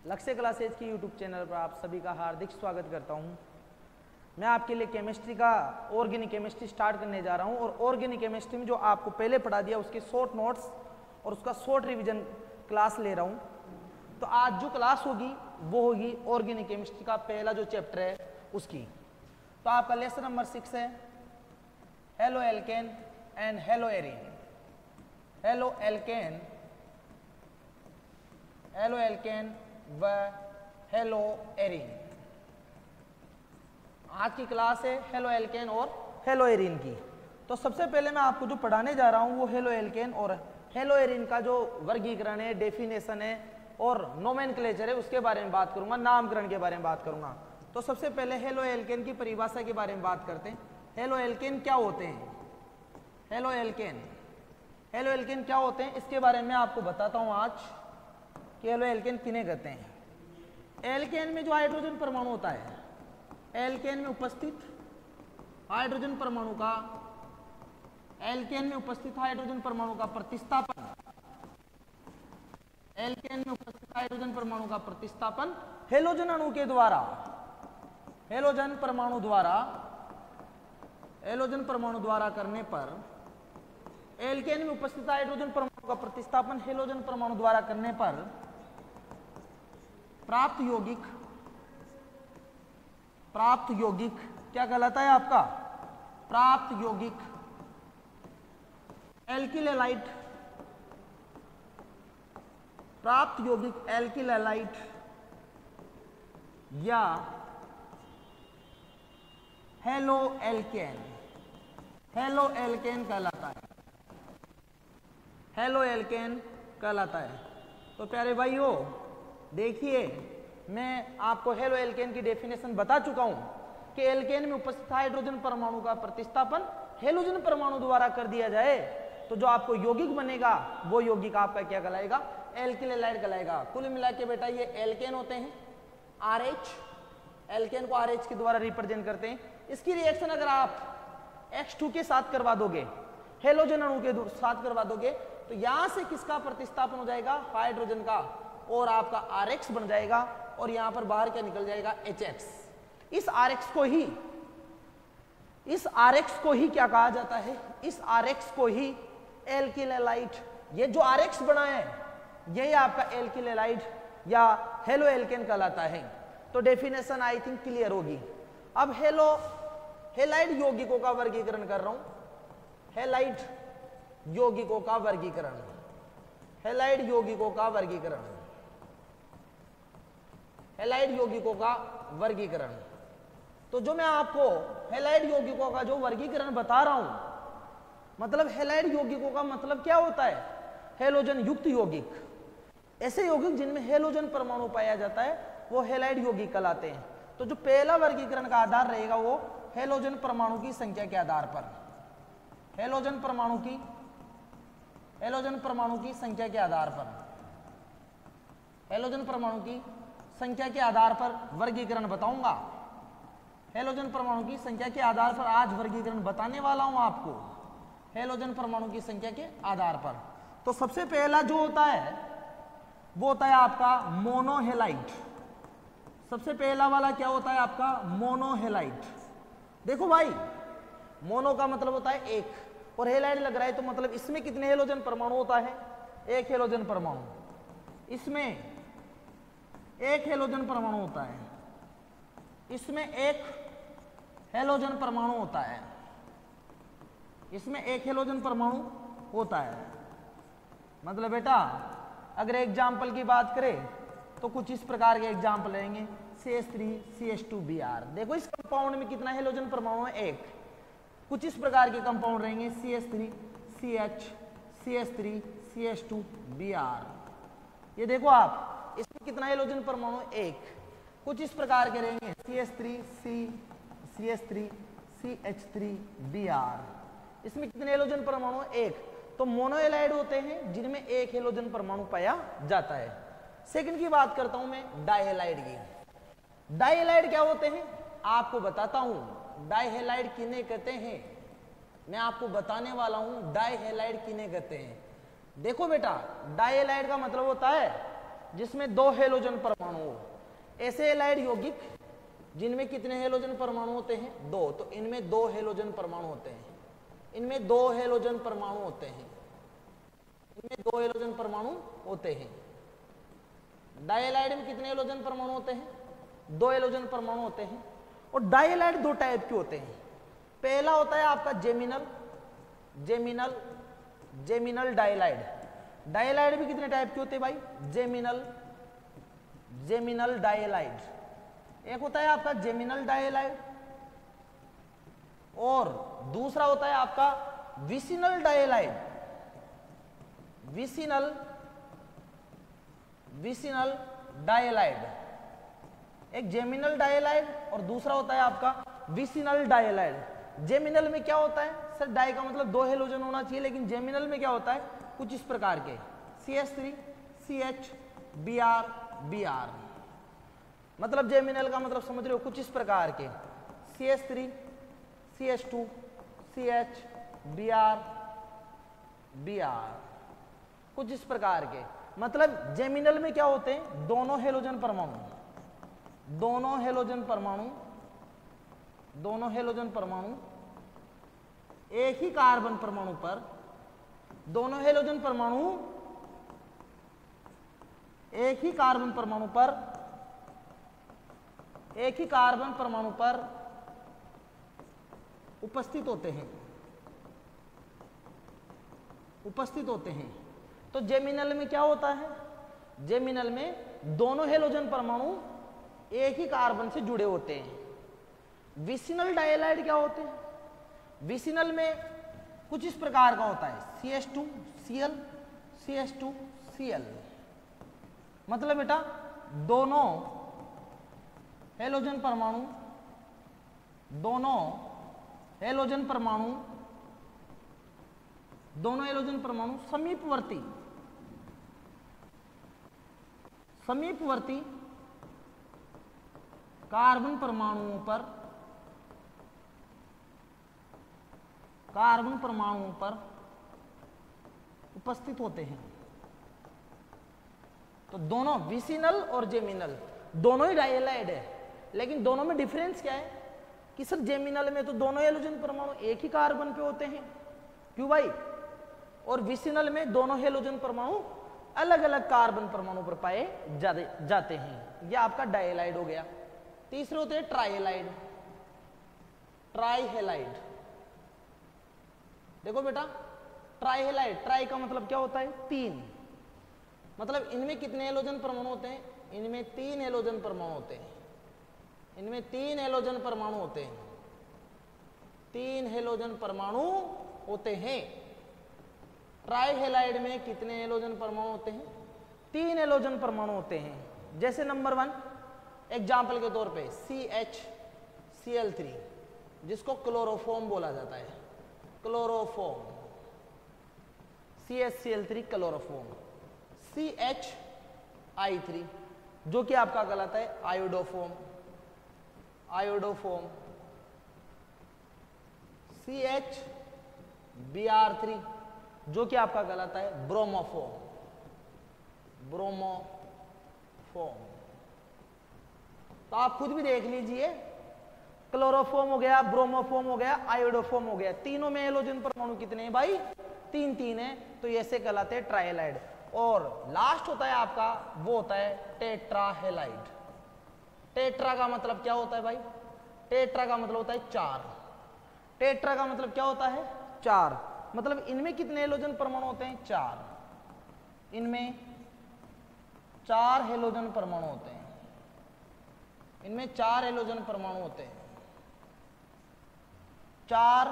लक्ष्य क्लासेज की YouTube channel पर आप सभी का हार्दिक स्वागत करता हूं। मैं आपके लिए केमिस्ट्री का ऑर्गेनिक केमिस्ट्री स्टार्ट करने जा रहा हूं और ऑर्गेनिक केमिस्ट्री में जो आपको पहले पढ़ा दिया उसके शॉर्ट नोट्स और उसका शॉर्ट रिवीजन क्लास ले रहा हूं। तो आज जो क्लास होगी वो होगी ऑर्गेनिक केमिस्ट्री का पहला जो चैप्टर है उसकी। तो आपका लेसन नंबर 6 है halo alkane and hello arene. Halo alkane व हेलो एरीन। आज की क्लास है हेलो एल्केन और हेलो एरीन की। तो सबसे पहले मैं आपको जो पढ़ाने जा रहा हूं वो हेलो एल्केन और हेलो एरीन का जो वर्गीकरण है, डेफिनेशन है और नोमेनक्लेचर है उसके बारे में बात करूंगा, नामकरण के बारे में बात करूंगा। तो सबसे पहले हेलो एल्केन की परिभाषा के बारे में बात करते हैं। हेलो एल्केन क्या होते हैं? हेलो एल्केन क्या होते हैं इसके बारे में आपको बताता हूं आज कि हेलो एल्केन किन्हें कहते हैं। एल्केन में जो हाइड्रोजन परमाणु होता है, एल्केन में उपस्थित हाइड्रोजन परमाणु का प्रतिस्थापन, एल्केन में उपस्थित हाइड्रोजन परमाणु का प्रतिस्थापन हेलोजन अणु के द्वारा, हेलोजन परमाणु द्वारा करने पर, एल्केन में उपस्थित हाइड्रोजन परमाणु का प्रतिस्थापन हेलोजन परमाणु द्वारा करने पर प्राप्त यौगिक क्या कहलाता है आपका? प्राप्त यौगिक एल्किल हैलाइड या हेलो एल्केन कहलाता है। हेलो एल्केन कहलाता है। तो प्यारे भाइयों देखिए, मैं आपको हेलो एल्केन की डेफिनेशन बता चुका हूं कि एल्केन में उपस्थित हाइड्रोजन परमाणु का प्रतिस्थापन हेलोजन परमाणु द्वारा कर दिया जाए तो जो आपको यौगिक बनेगा वो यौगिक आपका क्या कहलाएगा? एल्किल हैलाइड कहलाएगा। कुल मिला के बेटा ये एल्केन होते हैं, RH, एल्केन को RH के द्वारा रिप्रेजेंट करते हैं। इसकी रिएक्शन अगर आप X2 के साथ करवा दोगे, हेलोजन अणु के साथ करवा दोगे तो यहां से किसका प्रतिस्थापन हो जाएगा? हाइड्रोजन का, और आपका RH बन जाएगा और यहां पर बाहर क्या निकल जाएगा? HX। इस RH को ही क्या कहा जाता है? इस RH को ही एल्किल हैलाइड, ये जो RH बना है यही आपका एल्किल हैलाइड या हेलो एल्केन कहलाता है। तो डेफिनेशन आई थिंक क्लियर होगी। अब हैलाइड यौगिकों का वर्गीकरण कर रहा हूं। हैलाइड यौगिकों का वर्गीकरण। तो जो मैं आपको हैलाइड यौगिकों का जो वर्गीकरण बता रहा हूं, मतलब हैलाइड यौगिकों का मतलब क्या होता है? हेलोजन युक्त यौगिक। ऐसे यौगिक जिनमें हेलोजन परमाणु पाया जाता है वो हैलाइड यौगिक कहलाते हैं। तो जो पहला वर्गीकरण का आधार रहेगा वो हेलोजन परमाणु की संख्या के आधार पर, हेलोजन परमाणु की संख्या के आधार पर वर्गीकरण बताऊंगा। हेलोजन परमाणु की संख्या के आधार पर आज वर्गीकरण बताने वाला हूं आपको, हेलोजन परमाणु की संख्या के आधार पर। तो सबसे पहला जो होता है वो होता है आपका मोनोहेलाइड। सबसे पहला वाला क्या होता है आपका? मोनोहेलाइड। देखो भाई, मोनो का मतलब होता है एक और हेलाइड लग रहा है तो मतलब इसमें कितने हेलोजन परमाणु होता है? एक हेलोजन परमाणु। इसमें एक हेलोजन परमाणु होता है, इसमें एक हेलोजन परमाणु होता है, इसमें एक हेलोजन परमाणु होता है। मतलब बेटा अगर एग्जाम्पल की बात करें तो कुछ इस प्रकार के एग्जाम्पल रहेंगे, CH3 CH2Br। देखो इस कंपाउंड में कितना हेलोजन परमाणु है? एक। कुछ इस प्रकार के कंपाउंड रहेंगे CH3 CH CH3 CH2Br। ये देखो आप, इसमें कितना हेलोजन परमाणु? एक। कुछ इस प्रकार के रहेंगे CH3 CH3 CH3Br। इसमें कितने हेलोजन परमाणु? एक। तो मोनोहेलाइड होते हैं जिनमें एक हेलोजन परमाणु पाया जाता है। सेकंड की बात करता हूं मैं डाइहेलाइड की। डाइहेलाइड क्या होते हैं आपको बताता हूं। डाइहेलाइड किन्हें कहते हैं मैं आपको बताने वाला हूं। डाइहेलाइड किन्हें कहते हैं। देखो बेटा, डाइहेलाइड का मतलब होता है जिसमें 2 हेलोजन परमाणु हो। ऐसे एलाइड यौगिक जिनमें कितने हेलोजन परमाणु होते हैं? 2। तो इनमें 2 हेलोजन परमाणु होते हैं, इनमें 2 हेलोजन परमाणु होते हैं, इनमें 2 हेलोजन परमाणु होते हैं। डाइएलाइड में कितने हेलोजन परमाणु होते हैं? 2 हेलोजन परमाणु होते हैं। और डाइएलाइड 2 टाइप के होते हैं। पहला होता है आपका जेमिनल डाइएलाइड। डाइएलाइड भी कितने टाइप के होते हैं भाई? जेमिनल डाइएलाइड। एक होता है आपका जेमिनल डाइएलाइड और दूसरा होता है आपका विसिनल डाइएलाइड। विसिनल डाइएलाइड, एक जेमिनल डाइएलाइड और दूसरा होता है आपका विसिनल डाइएलाइड। जेमिनल में क्या होता है सर? डाई का मतलब 2 हेलोजन होना चाहिए, लेकिन जेमिनल में क्या होता है? कुछ इस प्रकार के CH3 CH Br Br। मतलब जेमिनल का मतलब समझ रहे हो? कुछ इस प्रकार के CH3 CH2 CH Br Br, कुछ इस प्रकार के। मतलब जेमिनल में क्या होते हैं? दोनों हेलोजन परमाणु एक ही कार्बन परमाणु पर, दोनों हेलोजन परमाणु एक ही कार्बन परमाणु पर उपस्थित होते हैं। तो जेमिनल में क्या होता है? जेमिनल में दोनों हेलोजन परमाणु एक ही कार्बन से जुड़े होते हैं। विसिनल डाइएलाइड क्या होते हैं? विसिनल में कुछ इस प्रकार का होता है CH2Cl CH2Cl। मतलब बेटा दोनों हेलोजन परमाणु समीपवर्ती कार्बन परमाणुओं पर उपस्थित होते हैं। तो दोनों विसिनल और जेमिनल दोनों ही डाइएलाइड है, लेकिन दोनों में डिफरेंस क्या है कि सर जेमिनल में तो दोनों हेलोजन परमाणु एक ही कार्बन पे होते हैं, क्यों भाई? और विसिनल में दोनों हेलोजन परमाणु अलग अलग कार्बन परमाणु पर पाए जाते हैं। यह आपका डाइएलाइड हो गया। तीसरे होते हैं ट्राइहेलाइड। देखो बेटा ट्राइहेलाइड, ट्राई का मतलब क्या होता है? 3। मतलब इनमें कितने हेलोजन परमाणु होते हैं? इनमें 3 हेलोजन परमाणु होते हैं। 3 हेलोजन परमाणु होते हैं। ट्राइहेलाइड में कितने हेलोजन परमाणु होते हैं? 3 हेलोजन परमाणु होते हैं। जैसे नंबर 1 एग्जाम्पल के तौर पे CHCl3, जिसको क्लोरोफॉर्म बोला जाता है। Chloroform, CHCl3 chloroform. CHI3 जो कि आपका कहलाता है आयोडोफॉर्म। CHBr3 जो कि आपका कहलाता है ब्रोमोफॉर्म। तो आप खुद भी देख लीजिए, क्लोरोफॉर्म हो गया, ब्रोमोफॉर्म हो गया, आयोडोफॉर्म हो गया। तीनों में हेलोजन परमाणु कितने हैं भाई? 3 है। तो ऐसे कहलाते हैं ट्राइहेलाइड। और लास्ट होता है आपका, वो होता है टेट्राहेलाइड। टेट्रा का मतलब क्या होता है भाई? टेट्रा का मतलब होता है 4। टेट्रा का मतलब क्या होता है? 4। मतलब इनमें कितने हेलोजन परमाणु होते हैं? 4। इनमें 4 हेलोजन परमाणु होते हैं। 4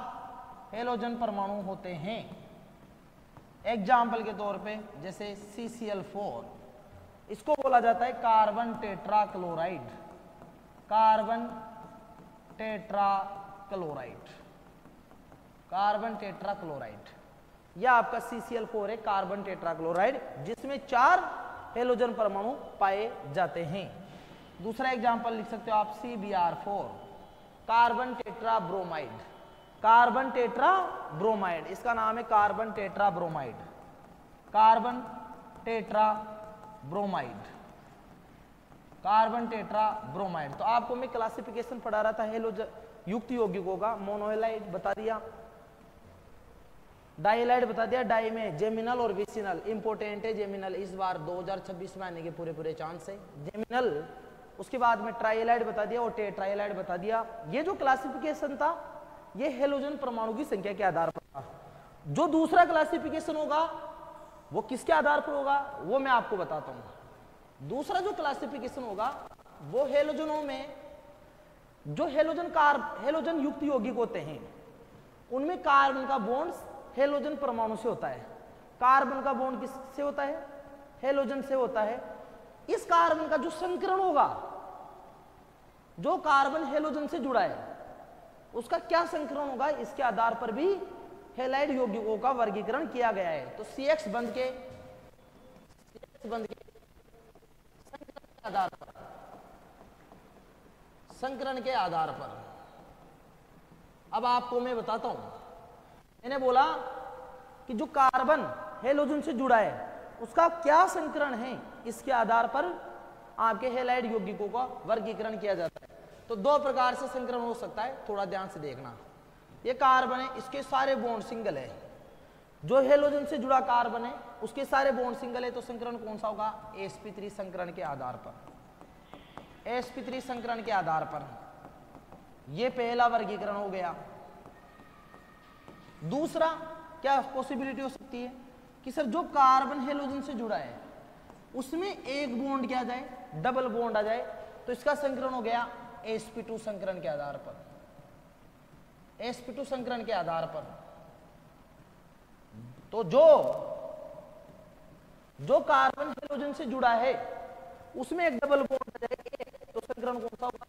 हेलोजन परमाणु होते हैं। एग्जाम्पल के तौर पे जैसे CCl4, इसको बोला जाता है कार्बन टेट्राक्लोराइड। यह आपका CCl4 है, कार्बन टेट्राक्लोराइड, जिसमें 4 हेलोजन परमाणु पाए जाते हैं। दूसरा एग्जाम्पल लिख सकते हो आप CBr4, कार्बन टेट्राब्रोमाइड। इसका नाम है carbon tetrabromide. Bromide, carbon tetrabromide. तो आपको मैं क्लासिफिकेशन पढ़ा रहा था हेलोजन युक्त यौगिकों का। मोनोहेलाइड बता दिया, डाइलाइड बता दिया, डाई में जेमिनल और विसिनल। इंपोर्टेंट है जेमिनल, इस बार 2026 में आने के पूरे चांस है जेमिनल। उसके बाद में ट्राइलाइड बता दिया और टेट्राइलाइड बता दिया। ये जो क्लासिफिकेशन था ये हेलोजन परमाणु की संख्या के आधार पर था। जो दूसरा क्लासिफिकेशन होगा वो किसके आधार पर होगा वो मैं आपको बताता हूं। दूसरा जो क्लासिफिकेशन होगा वो हेलोजनों में जो हेलोजन युक्त यौगिक होते हैं उनमें कार्बन का बॉन्ड हेलोजन परमाणु से होता है। कार्बन का बॉन्ड किससे होता है? हेलोजन से होता है। इस कार्बन का जो संकरण होगा, जो कार्बन हेलोजन से जुड़ा है उसका क्या संकरण होगा, इसके आधार पर भी हेलाइड यौगिकों का वर्गीकरण किया गया है। तो CX बंध के संकरण के आधार पर अब आपको मैं बताता हूं। मैंने बोला कि जो कार्बन हेलोजन से जुड़ा है उसका क्या संकरण है, इसके आधार पर आपके हेलाइड यौगिकों का वर्गीकरण किया जाता है। तो दो प्रकार से संकरण हो सकता है, थोड़ा ध्यान से देखना। ये कार्बन है, इसके सारे बॉन्ड सिंगल है। जो हेलोजन से जुड़ा कार्बन है उसके सारे बॉन्ड सिंगल है, तो संकरण कौन सा होगा? sp3 संकरण के आधार पर। sp3 संकरण के आधार पर ये पहला वर्गीकरण हो गया। दूसरा क्या पॉसिबिलिटी हो सकती है कि सर जो कार्बन हेलोजन से जुड़ा है उसमें एक बॉन्ड क्या आ जाए, डबल बॉन्ड आ जाए, तो इसका संकरण हो गया sp2 संकरण के आधार पर। sp2 संकरण के आधार पर तो जो कार्बन हेलोजन से जुड़ा है उसमें एक डबल बॉन्ड आ जाए, तो संकरण कौन सा होगा?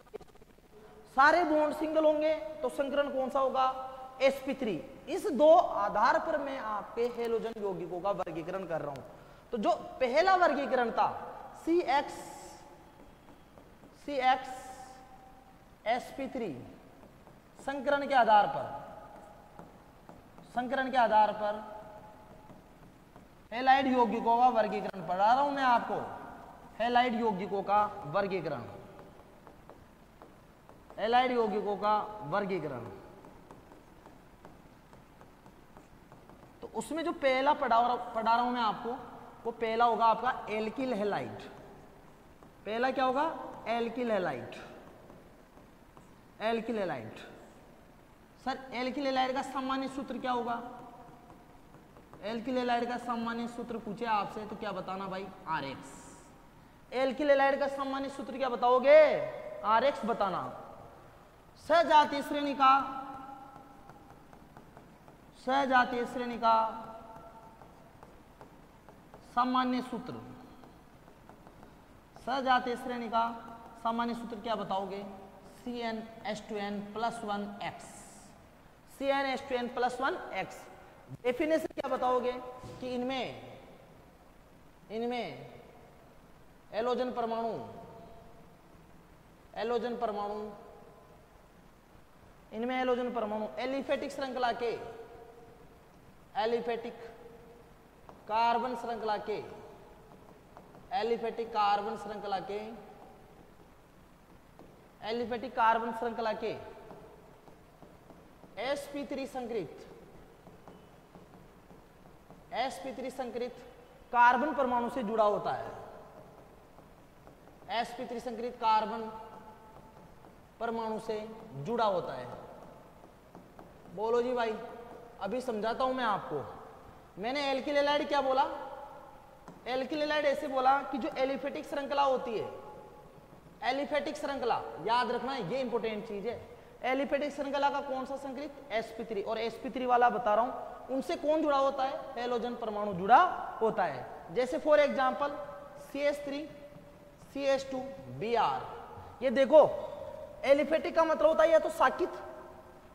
सारे बॉन्ड सिंगल होंगे तो संकरण कौन सा होगा? sp3। इस दो आधार पर मैं आपके हेलोजन यौगिकों का वर्गीकरण कर रहा हूं। तो जो पहला वर्गीकरण था CX sp3 संकरण के आधार पर हेलाइड यौगिकों का वर्गीकरण पढ़ा रहा हूं मैं आपको। हेलाइड यौगिकों का वर्गीकरण, हेलाइड यौगिकों का वर्गीकरण। तो उसमें जो पहला पढ़ा रहा हूं मैं आपको, वो पहला होगा आपका एल्किल हैलाइड। पहला क्या होगा? Alkyl halide. Alkyl halide. Sir alkyl halide का सामान्य सूत्र क्या होगा? एल्किल हैलाइड का सामान्य सूत्र पूछे आपसे तो क्या बताना भाई? RX। एल्किल हैलाइड का सामान्य सूत्र क्या बताओगे? RX बताना। सजातीय श्रेणी का सामान्य सूत्र, सजातीय श्रेणी का सामान्य सूत्र क्या बताओगे? CnH2n+1x। CnH2n+1x। डेफिनेशन क्या बताओगे कि इनमें एलोजन परमाणु एलिफेटिक श्रृंखला के, एलिफेटिक कार्बन श्रृंखला के sp3 संकरित कार्बन परमाणु से जुड़ा होता है। sp3 संकरित कार्बन परमाणु से जुड़ा होता है। बोलो जी भाई, अभी समझाता हूं मैं आपको। मैंने एल्किल हैलाइड क्या बोला? एल्किल हैलाइड ऐसे बोला कि जो एलिफेटिक श्रृंखला होती है, एलिफेटिक श्रृंखला याद रखना, ये इंपॉर्टेंट चीज है। एलिफेटिक श्रृंखला का कौन सा संकरित? sp3। और sp3 वाला बता रहा हूं उनसे कौन जुड़ा होता है? हेलोजन परमाणु जुड़ा होता है। जैसे for example CH3 CH2 Br। ये देखो एलिफेटिक का मतलब होता है या तो साकित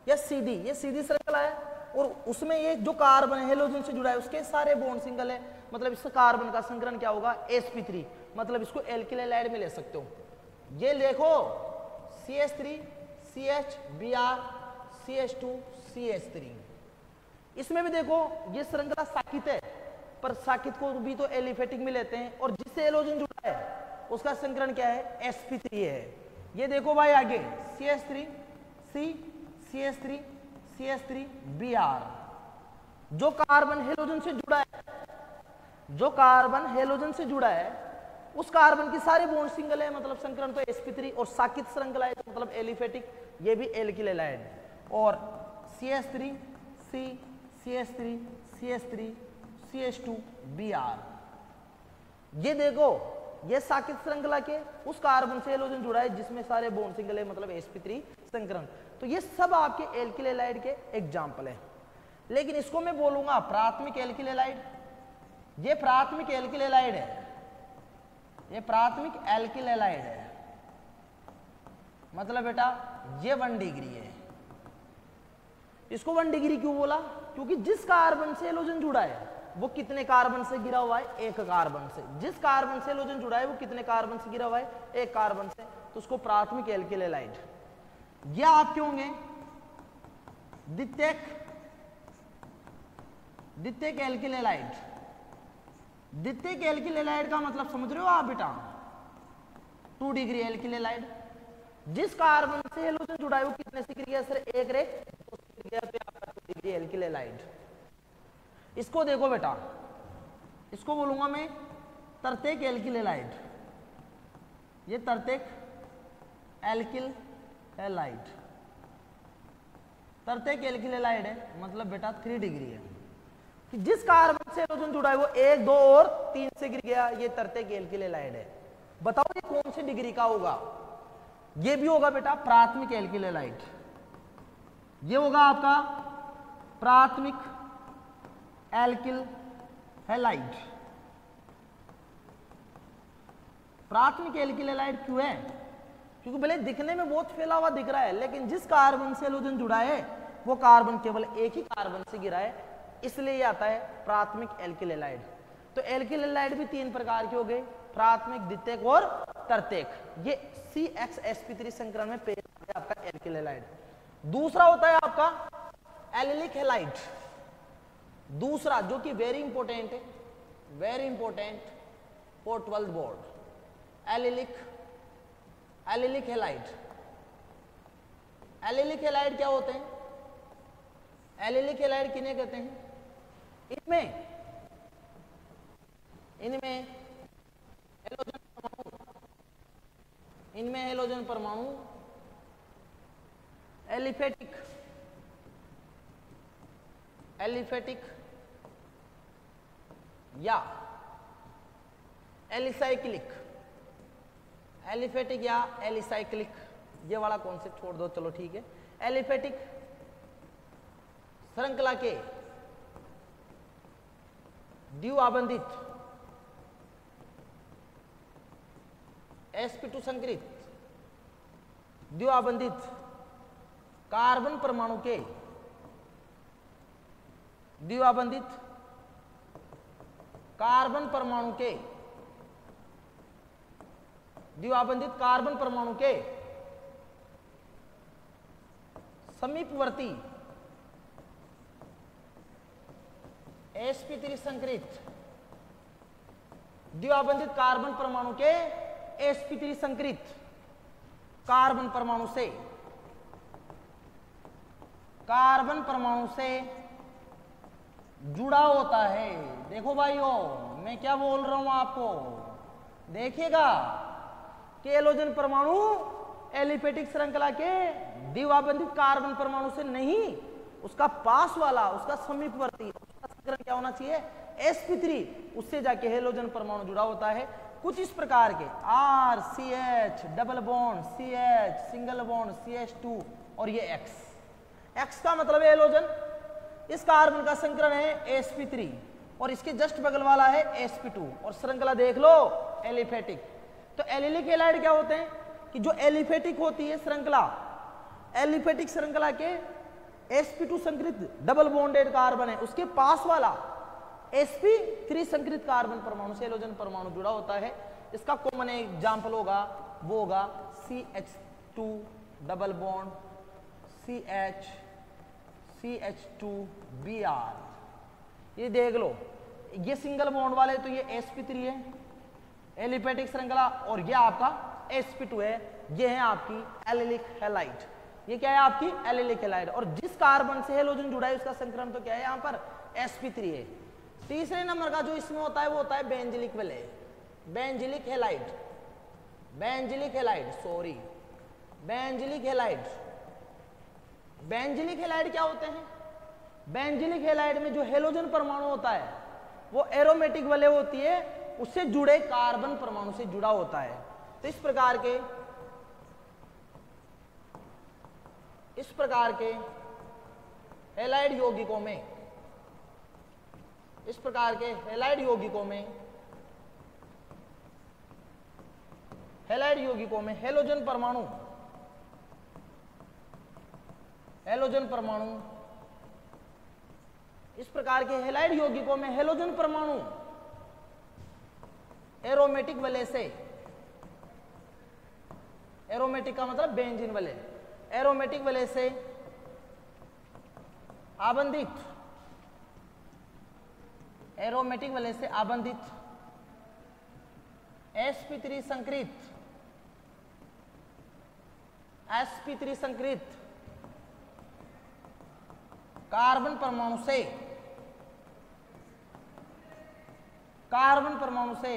या सीधी, ये सीधी श्रृंखला है और उसमें ये जो कार्बन है हेलोजन से जुड़ा है उसके सारे बॉन्ड सिंगल है, मतलब इसका कार्बन का संकरण क्या होगा? sp3। मतलब इसको एल्किल हैलाइड में ले सकते हो। ये देखो CH3 CH Br CH2 CH3, इसमें भी देखो ये श्रृंखला साकित है, पर साकित को भी तो एलिफेटिक में लेते हैं, और जिससे हेलोजन जुड़ा है उसका संकरण क्या है, sp3 है। ये देखो भाई आगे CH3 C CH3 CH3 Br, जो कार्बन हेलोजन से जुड़ा है, जो कार्बन हेलोजन से जुड़ा है उस कार्बन की सारी बॉन्ड सिंगल है, मतलब संकरण तो sp3, और साकित श्रृंखला है तो मतलब एलिफेटिक, ये भी एल्किल हैलाइड, और CH3 C CH3 CH3 CH2 Br। ये देखो ये साकित श्रृंखला के उस कार्बन से हेलोजन जुड़ा है जिसमें सारे बॉन्ड सिंगल है, मतलब sp3 संकरण। तो ये सब आपके एल्किल हैलाइड के एग्जाम्पल है। लेकिन इसको मैं बोलूंगा प्राथमिक एल्किल हैलाइड, ये प्राथमिक एल्किल हैलाइड है, ये प्राथमिक एल्किल हैलाइड है, मतलब बेटा ये 1 डिग्री है। इसको 1 डिग्री क्यों बोला, क्योंकि जिस कार्बन से हेलोजन जुड़ा है वो कितने कार्बन से गिरा हुआ है, एक कार्बन से। जिस कार्बन से हेलोजन जुड़ा है वो कितने कार्बन से गिरा हुआ है, एक कार्बन से, तो उसको प्राथमिक एल्किल हैलाइड। ये आपके होंगे द्वितीयक एल्किल हैलाइड। द्वितीयक एल्किल हैलाइड का मतलब समझ रहे हो आप बेटा, 2 डिग्री एल्किल हैलाइड। जिस कार्बन से हेलोजन जुड़ा है वो कितने से गिर गया सर, एक रे 2 से गिर गया, तो आपका 2 डिग्री एल्किल हैलाइड। इसको देखो बेटा, इसको बोलूंगा मैं तृतीयक एल्किल हैलाइड। ये तृतीयक एल्किल हैलाइड, तृतीयक एल्किल हैलाइड है, मतलब बेटा 3 डिग्री है। कि जिस कार्बन से हेलोजन जुड़ा है वो 1 2 और 3 से गिर गया, ये तृतीयक एल्किल हैलाइड है। बताओ ये कौन सी डिग्री का होगा, ये भी होगा बेटा प्राथमिक एल्किल हैलाइड। ये होगा आपका प्राथमिक एल्किल हैलाइड। प्राथमिक एल्किल हैलाइड क्यों है, क्योंकि भले दिखने में बहुत फैला हुआ दिख रहा है, लेकिन जिस कार्बन से हेलोजन जुड़ा है वो कार्बन केवल एक ही कार्बन से गिरा है, इसलिए ये आता है प्राथमिक एल्किल हैलाइड। तो एल्किल हैलाइड भी 3 प्रकार के हो गए, प्राथमिक, द्वितीयक और तृतीयक। ये CHsp3 संकरण में पेश है आपका एल्किल हैलाइड। दूसरा होता है आपका एलिलिक हैलाइड। दूसरा जो कि वेरी इंपॉर्टेंट है, very important for 12th board, allylic halide. Allylic halide क्या होते हैं, एलिलिक हैलाइड किन्हें कहते हैं, इनमें हेलोजन परमाणु एलिफेटिक या एलिसाइक्लिक, एलिफेटिक या एलिसाइक्लिक, ये वाला कॉन्सेप्ट छोड़ दो, चलो ठीक है। एलिफेटिक श्रृंखला के द्विआबंधित sp2 संकरित द्विआबंधित कार्बन परमाणु के द्विआबंधित कार्बन परमाणु के द्विआबंधित कार्बन परमाणु के समीपवर्ती sp3 संकरित द्विआबंधित कार्बन परमाणु के sp3 संकरित कार्बन परमाणु से जुड़ा होता है। देखो भाइयों मैं क्या बोल रहा हूं आपको, देखिएगा कि हेलोजन परमाणु एलिफेटिक श्रृंखला के द्विआबंधित कार्बन परमाणु से नहीं, उसका पास वाला, उसका समीपवर्ती, उसका संकरण क्या होना चाहिए, sp3, उससे जाके हेलोजन परमाणु जुड़ा होता है। कुछ इस प्रकार के R CH double bond CH single bond CH2 और ये X का मतलब है हेलोजन। इस कार्बन का संकरण है sp3 और इसके जस्ट बगल वाला है sp2 और श्रृंखला देख लो एलिफेटिक। तो एलिलिक हैलाइड क्या होते हैं कि जो एलिफेटिक होती है श्रृंखला, एलिफेटिक श्रृंखला के sp2 संकरित डबल बॉन्डेड कार्बन है, उसके पास वाला sp3 संकरित कार्बन परमाणु से हेलोजन परमाणु जुड़ा होता है। इसका कॉमन एग्जांपल होगा, वो होगा CH2 double bond CH CH2Br। ये देख लो ये सिंगल बॉन्ड वाले तो ये sp3 है एलिफेटिक श्रृंखला, और ये आपका sp2 है, ये है आपकी एलिलिक हैलाइड। ये क्या है आपकी एलिलिक हैलाइड, और जिस कार्बन से हेलोजन जुड़ा है उसका संक्रमण तो क्या है यहाँ पर sp3 है। तीसरे नंबर का जो इसमें होता है वो होता है बेंजिलिक वलय, benzylic halide, benzylic halide, sorry benzylic halide. Benzylic halide क्या होते हैं? बेंजिलिक हैलाइड में जो हेलोजन परमाणु होता है वो एरोमेटिक वलय होती है, उससे जुड़े कार्बन परमाणु से जुड़ा होता है। तो इस प्रकार के हैलाइड यौगिकों में, इस प्रकार के हैलाइड यौगिकों में हेलोजन परमाणु, इस प्रकार के हैलाइड यौगिकों में हेलोजन परमाणु एरोमेटिक वलय से, एरोमेटिक का मतलब बेंजीन वलय, एरोमेटिक वलय से आबंधित, एरोमेटिक वलय से आबंधित sp3 संकृत कार्बन परमाणु से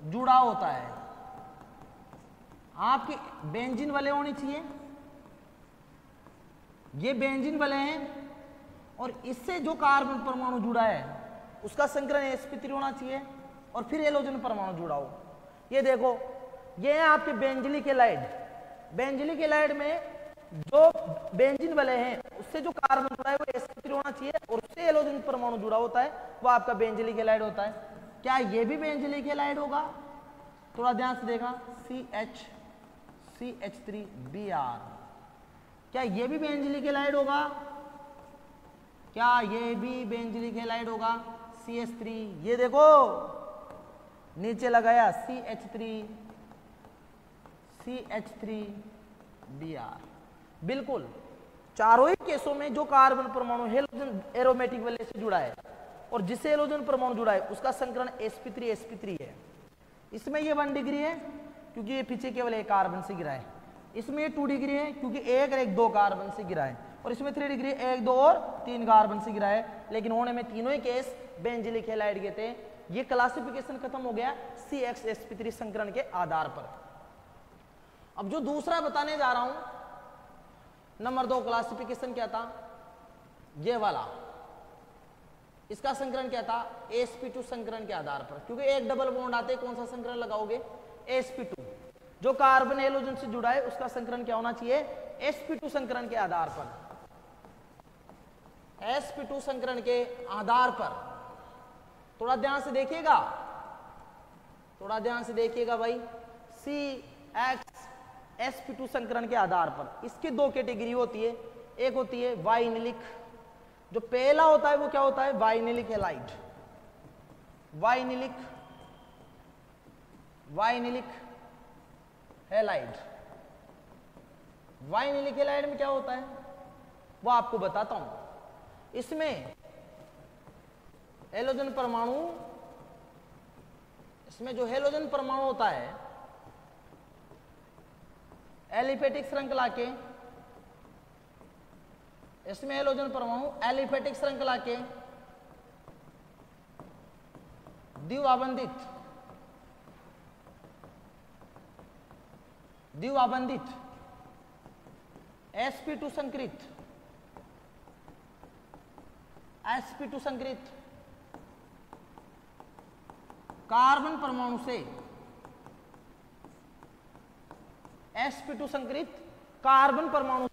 जुड़ा होता है। आपकी बेंजीन वलय होनी चाहिए, ये बेंजीन वलय है, और इससे जो कार्बन परमाणु जुड़ा है उसका संकरण sp3 होना चाहिए, और फिर हेलोजन परमाणु जुड़ा हो। ये देखो, ये है आपके बेंजिलिक हैलाइड। बेंजिलिक हैलाइड में जो बेंजीन वलय है उससे जो कार्बन जुड़ा है वो sp3 होना चाहिए, और उससे हेलोजन परमाणु जुड़ा होता है, वो आपका बेंजिलिक हैलाइड होता है। क्या ये भी बेंजिलिक हैलाइड होगा? थोड़ा ध्यान से देखना, CH3Br, क्या ये भी बेंजिलिक हैलाइड होगा? क्या ये भी बेंजिलिक हैलाइड होगा? CH3, ये देखो नीचे लगाया CH3Br। बिल्कुल चारों ही केसों में जो कार्बन परमाणु हेलोजन एरोमेटिक वलय से जुड़ा है और जिससे हेलोजन परमाणु जुड़ा है उसका संकरण sp3 है। इसमें ये 1 डिग्री है क्योंकि ये पीछे केवल एक कार्बन से गिरा है, इसमें ये 2 डिग्री है क्योंकि एक और एक 2 कार्बन से गिरा है, और इसमें 3 डिग्री 1, 2 और 3 कार्बन से गिरा है, लेकिन होने में तीनों ही केस बेंजिलिक हैलाइड के थे। ये क्लासिफिकेशन खत्म हो गया CXsp3 संकरण के आधार पर। अब जो दूसरा बताने जा रहा हूं, नंबर 2 क्लासिफिकेशन क्या था? ये वाला, इसका संकरण क्या था? sp2 संकरण के आधार पर, क्योंकि एक डबल बॉन्ड आते कौन सा संकरण लगाओगे? sp2। जो कार्बन हेलोजन से जुड़ा है उसका संकरण क्या होना चाहिए? sp2 संकरण के आधार पर, sp2 संकरण के आधार पर। थोड़ा ध्यान से देखिएगा, थोड़ा ध्यान से देखिएगा भाई। CXsp2 संकरण के आधार पर इसकी 2 कैटेगरी होती है, एक होती है वाइनिलिक, जो पहला होता है वो क्या होता है? Vinylic halide, vinylic halide. Vinylic halide में क्या होता है वो आपको बताता हूं। इसमें हेलोजन परमाणु, इसमें जो हेलोजन परमाणु होता है एलिफेटिक श्रृंखला के, इसमें हेलोजन परमाणु एलिफेटिक श्रृंखला के द्विआबंधित sp2 संकृत कार्बन परमाणु से, sp2 संकृत कार्बन परमाणु